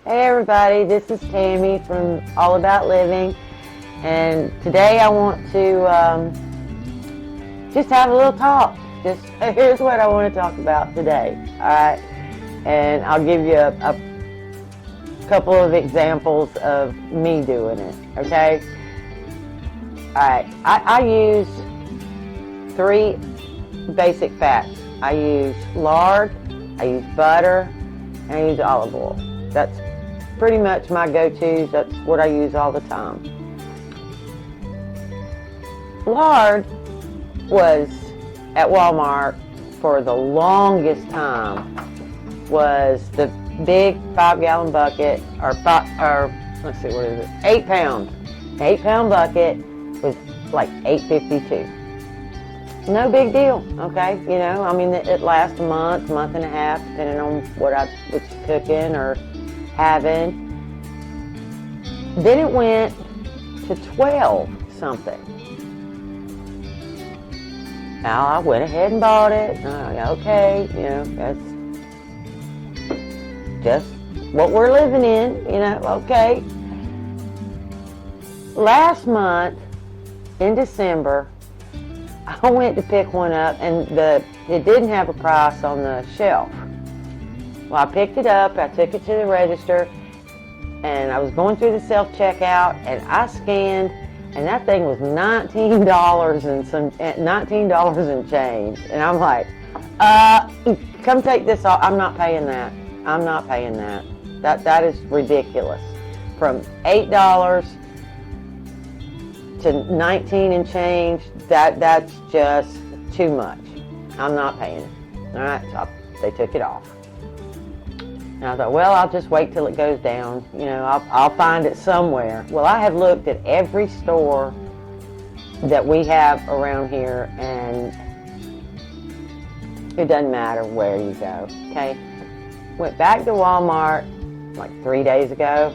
Hey everybody, this is Tammy from All About Living, and today I want to just have a little talk. Here's what I want to talk about today, alright? And I'll give you a couple of examples of me doing it, okay? Alright, I use 3 basic fats. I use lard, I use butter, and I use olive oil. That's pretty much my go-tos. That's what I use all the time. Lard was at Walmart for the longest time was the big 5-gallon bucket, or let's see, what is it? 8 pounds. An 8-pound bucket was like $8.52. No big deal, okay? You know, I mean, it lasts a month and a half, depending on what I was cooking or having. Then it went to 12 something. Now I went ahead and bought it. Okay, you know, that's just what we're living in, you know, okay. Last month, in December, I went to pick one up and it didn't have a price on the shelf. Well, I picked it up, I took it to the register, and I was going through the self-checkout, and I scanned, and that thing was $19 and change. And I'm like, come take this off. I'm not paying that. I'm not paying that. That is ridiculous. From $8 to 19 and change, that's just too much. I'm not paying it. All right, so they took it off. And I thought, well, I'll just wait till it goes down. You know, I'll find it somewhere. Well, I have looked at every store that we have around here, and it doesn't matter where you go, okay? Went back to Walmart like 3 days ago.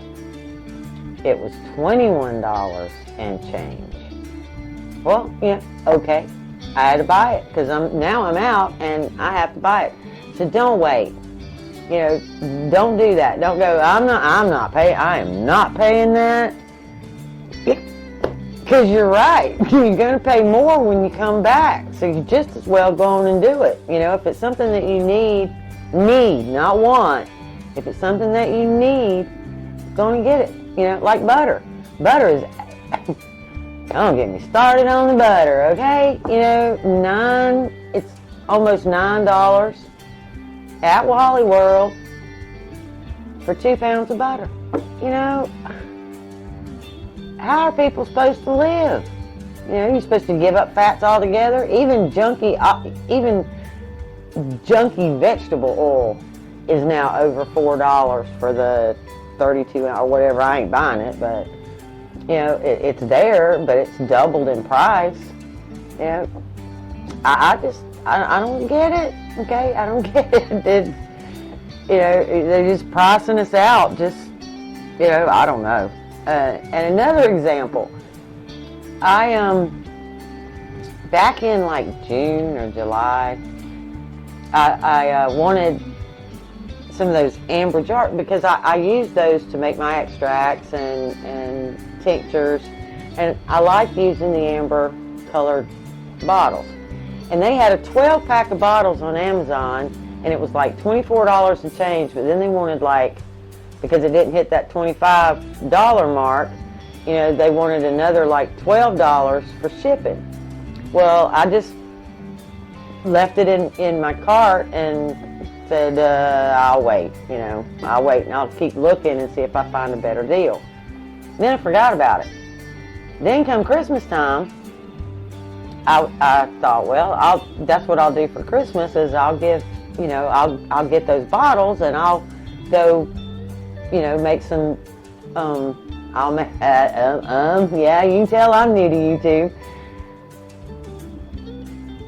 It was $21 and change. Well, yeah, okay. I had to buy it because now I'm out and I have to buy it. So don't wait. You know, don't do that. Don't go, I am not paying that. Because you're right. You're going to pay more when you come back. So you just as well go on and do it. You know, if it's something that you need, not want. If it's something that you need, go and get it. You know, like butter. Butter is, don't get me started on the butter, okay? You know, it's almost $9 at Wally World for 2 pounds of butter. You know, how are people supposed to live? You know, you're supposed to give up fats altogether. Even junky vegetable oil is now over $4 for the 32 or whatever. I ain't buying it, but you know, it's there, but it's doubled in price. You know, I don't get it. Okay, I don't get it. You know, they're just pricing us out. Just, you know, I don't know. And another example, I back in like June or July, I wanted some of those amber jars because I use those to make my extracts and tinctures, and I like using the amber colored bottles. And they had a 12-pack of bottles on Amazon, and it was like $24 and change, but then they wanted, like, because it didn't hit that $25 mark, you know, they wanted another like $12 for shipping. Well, I just left it in my cart and said, I'll wait, you know, I'll wait and I'll keep looking and see if I find a better deal. And then I forgot about it. Then come Christmas time, I thought, well, that's what I'll do for Christmas is I'll give, you know, I'll get those bottles and I'll go, you know, make some, yeah, you can tell I'm new to YouTube.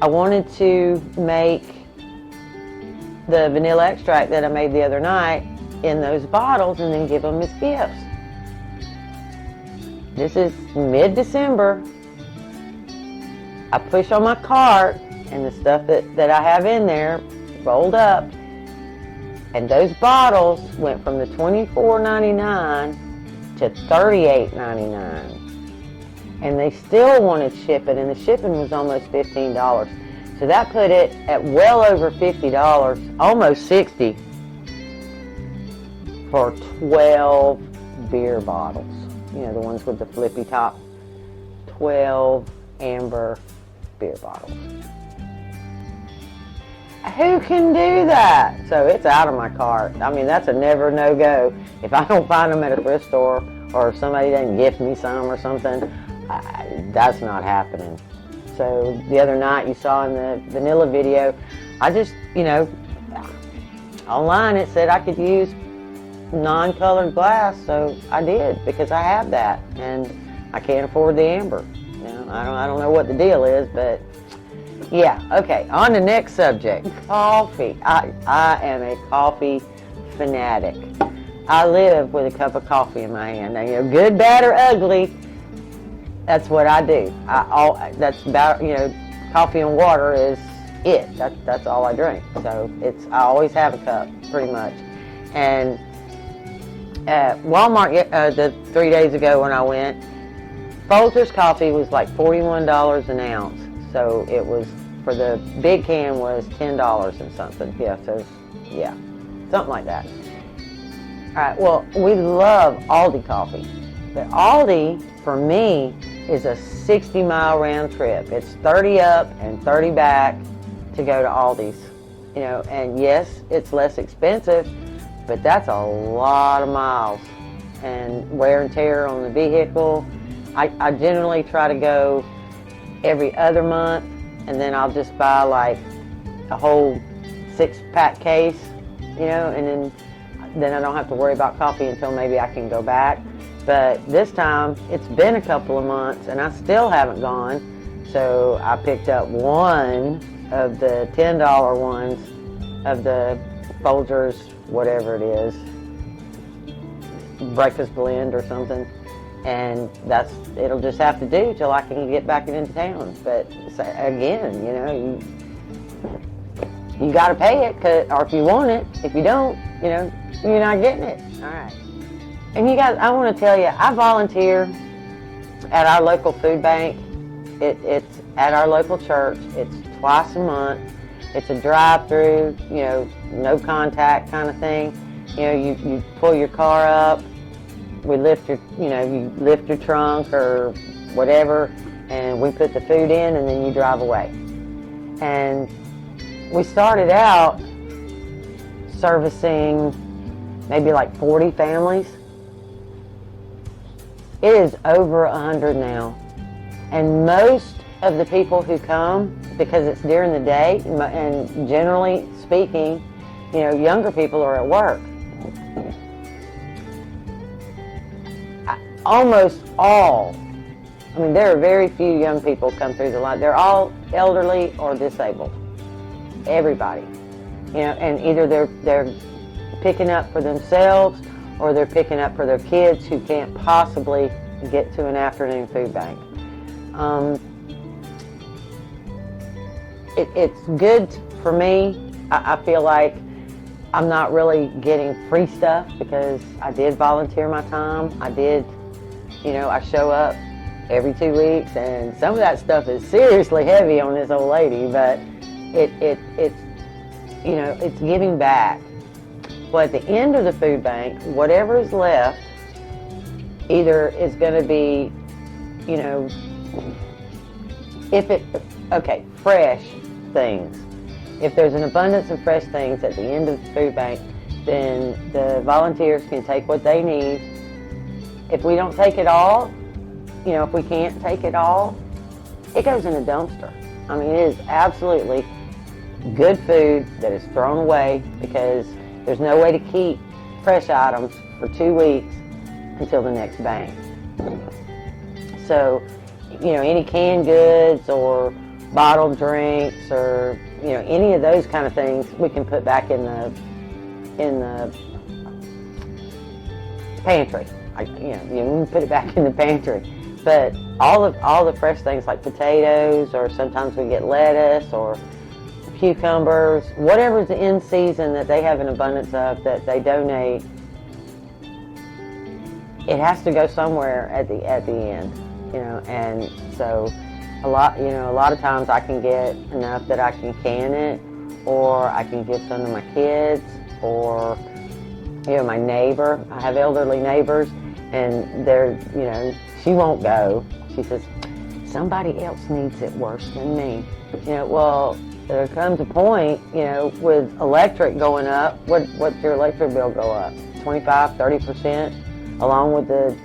I wanted to make the vanilla extract that I made the other night in those bottles and then give them as gifts. This is mid-December. I push on my cart and the stuff that I have in there rolled up And those bottles went from the $24.99 to $38.99. And they still wanted shipping, and the shipping was almost $15. So that put it at well over $50, almost $60, for 12 beer bottles. You know, the ones with the flippy top. 12 amber beer bottles. Who can do that? So it's out of my cart. I mean, that's a never no-go. If I don't find them at a thrift store, or if somebody doesn't gift me some or something, that's not happening. So the other night you saw in the vanilla video, I just, you know, online it said I could use non-colored glass, so I did, because I have that, and I can't afford the amber. You know, I don't know what the deal is, but yeah. Okay, on the next subject, coffee. I am a coffee fanatic. I live with a cup of coffee in my hand. Now, you know, good, bad, or ugly, that's what I do. That's about, you know, coffee and water is it. That's all I drink. So I always have a cup, pretty much. And at Walmart, the 3 days ago when I went, Folgers coffee was like $41 an ounce. So it was, for the big can was $10 and something. Yeah, so yeah, something like that. All right, well, we love Aldi coffee. But Aldi, for me, is a 60-mile round trip. It's 30 up and 30 back to go to Aldi's. You know, and yes, it's less expensive, but that's a lot of miles and wear and tear on the vehicle. I generally try to go every other month, and then I'll just buy like a whole 6-pack case, you know, and then I don't have to worry about coffee until maybe I can go back. But this time, it's been a couple of months, and I still haven't gone. So I picked up one of the $10 ones of the Folgers, whatever it is, breakfast blend or something. And it'll just have to do till I can get back into town. But again, you know, you got to pay it, or if you want it. If you don't, you know, you're not getting it. All right. And you guys, I want to tell you, I volunteer at our local food bank. It's at our local church. It's twice a month. It's a drive-through, you know, no contact kind of thing. You know, you pull your car up. We lift your, you know, you lift your trunk or whatever, and we put the food in, and then you drive away. And we started out servicing maybe like 40 families. It is over 100 now. And most of the people who come, because it's during the day, and generally speaking, you know, younger people are at work. Almost all, I mean, there are very few young people come through the line. They're all elderly or disabled. Everybody. You know, and either they're picking up for themselves, or they're picking up for their kids who can't possibly get to an afternoon food bank. It's good for me. I feel like I'm not really getting free stuff because I did volunteer my time. I did, you know, I show up every 2 weeks, and some of that stuff is seriously heavy on this old lady, but it's, you know, it's giving back. Well, at the end of the food bank, whatever is left either is going to be, you know, fresh things. If there's an abundance of fresh things at the end of the food bank, then the volunteers can take what they need. If we don't take it all, you know, if we can't take it all, it goes in a dumpster. I mean, it is absolutely good food that is thrown away because there's no way to keep fresh items for 2 weeks until the next bank. So, you know, any canned goods or bottled drinks or, you know, any of those kind of things we can put back in the pantry. You can put it back in the pantry. But all the fresh things like potatoes, or sometimes we get lettuce, or cucumbers, whatever's in season that they have an abundance of that they donate, it has to go somewhere at the end, you know. And so a lot of times I can get enough that I can can it, or I can give some to my kids, or, you know, my neighbor. I have elderly neighbors, and they're, you know, she won't go. She says, somebody else needs it worse than me. You know, well, there comes a point, you know, with electric going up, what's your electric bill go up? 25, 30%, along with the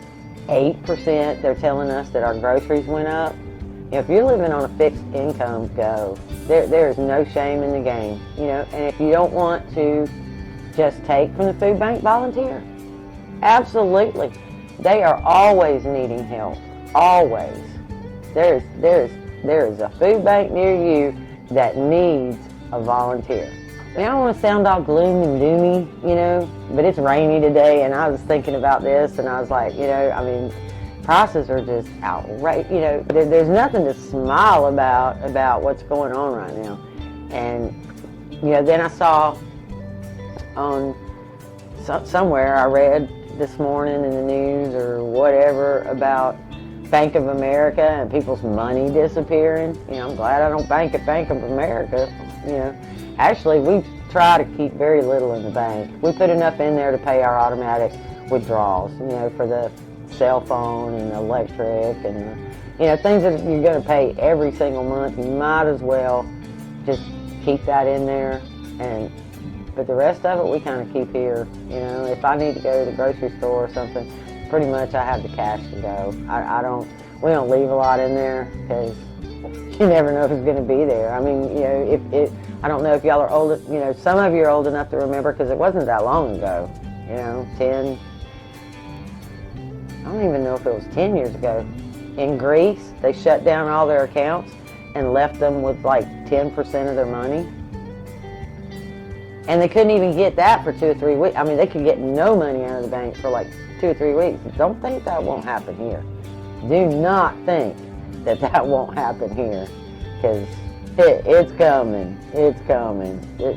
8% they're telling us that our groceries went up. You know, if you're living on a fixed income, go. There is no shame in the game, you know. And if you don't want to just take from the food bank, volunteer. Absolutely. They are always needing help. Always. There is a food bank near you that needs a volunteer. I mean, I don't want to sound all gloom and doomy, you know, but it's rainy today, and I was thinking about this, and I was like, you know, I mean, prices are just outrageous. You know, there's nothing to smile about what's going on right now. And, you know, then I saw on somewhere, I read this morning in the news or whatever about Bank of America and people's money disappearing. You know, I'm glad I don't bank at Bank of America. You know, actually, we try to keep very little in the bank. We put enough in there to pay our automatic withdrawals, you know, for the cell phone and the electric and the, you know, things that you're going to pay every single month. You might as well just keep that in there. But the rest of it we kind of keep here. You know, if I need to go to the grocery store or something, pretty much I have the cash to go. We don't leave a lot in there because you never know who's going to be there. I mean, you know, I don't know if y'all are old, you know, some of you are old enough to remember because it wasn't that long ago, you know, I don't even know if it was 10 years ago. In Greece, they shut down all their accounts and left them with like 10% of their money. And they couldn't even get that for 2 or 3 weeks. I mean, they could get no money out of the bank for like 2 or 3 weeks. Don't think that won't happen here. Do not think that won't happen here, because it's coming. It's coming. You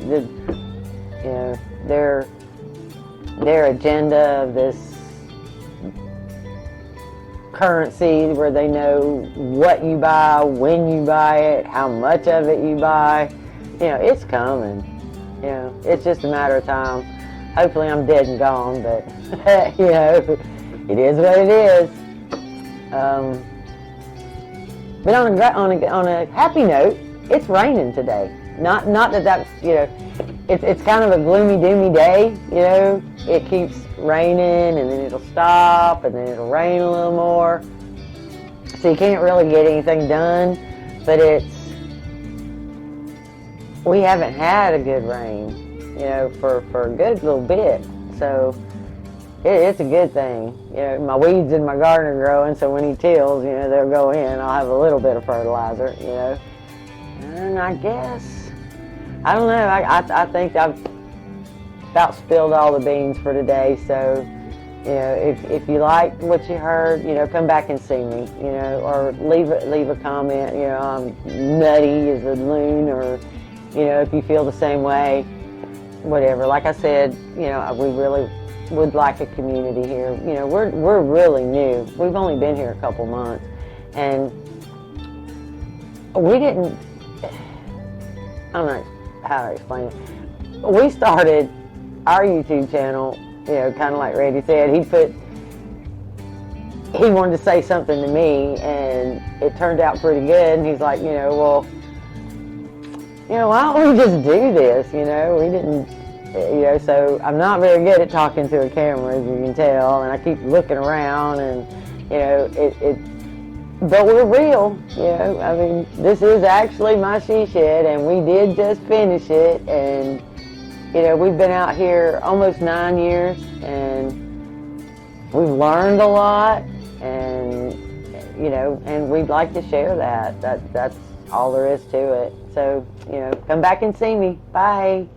know, their agenda of this currency where they know what you buy, when you buy it, how much of it you buy. You know, it's coming. You know, it's just a matter of time. Hopefully I'm dead and gone, but, you know, it is what it is. But on a happy note, it's raining today. Not that, you know, it's kind of a gloomy, doomy day, you know. It keeps raining, and then it'll stop, and then it'll rain a little more. So you can't really get anything done, but we haven't had a good rain, you know, for a good little bit. So it's a good thing. You know, my weeds in my garden are growing, so when he tills, you know, they'll go in. I'll have a little bit of fertilizer, you know. And I guess, I don't know, I think I've about spilled all the beans for today. So, you know, if you liked what you heard, you know, come back and see me, you know, or leave a comment, you know, I'm nutty as a loon, or, you know, if you feel the same way, whatever. Like I said, you know, we really would like a community here. You know, we're really new. We've only been here a couple months, and we didn't, I don't know how to explain it. We started our YouTube channel, you know, kind of like Randy said. He wanted to say something to me, and it turned out pretty good. And he's like, you know, well, you know, why don't we just do this? You know, we didn't, you know, so I'm not very good at talking to a camera, as you can tell, and I keep looking around, and, you know, but we're real, you know. I mean, this is actually my she shed, and we did just finish it, and, you know, we've been out here almost 9 years, and we've learned a lot, and, you know, and we'd like to share that. That's all there is to it. So, you know, come back and see me. Bye.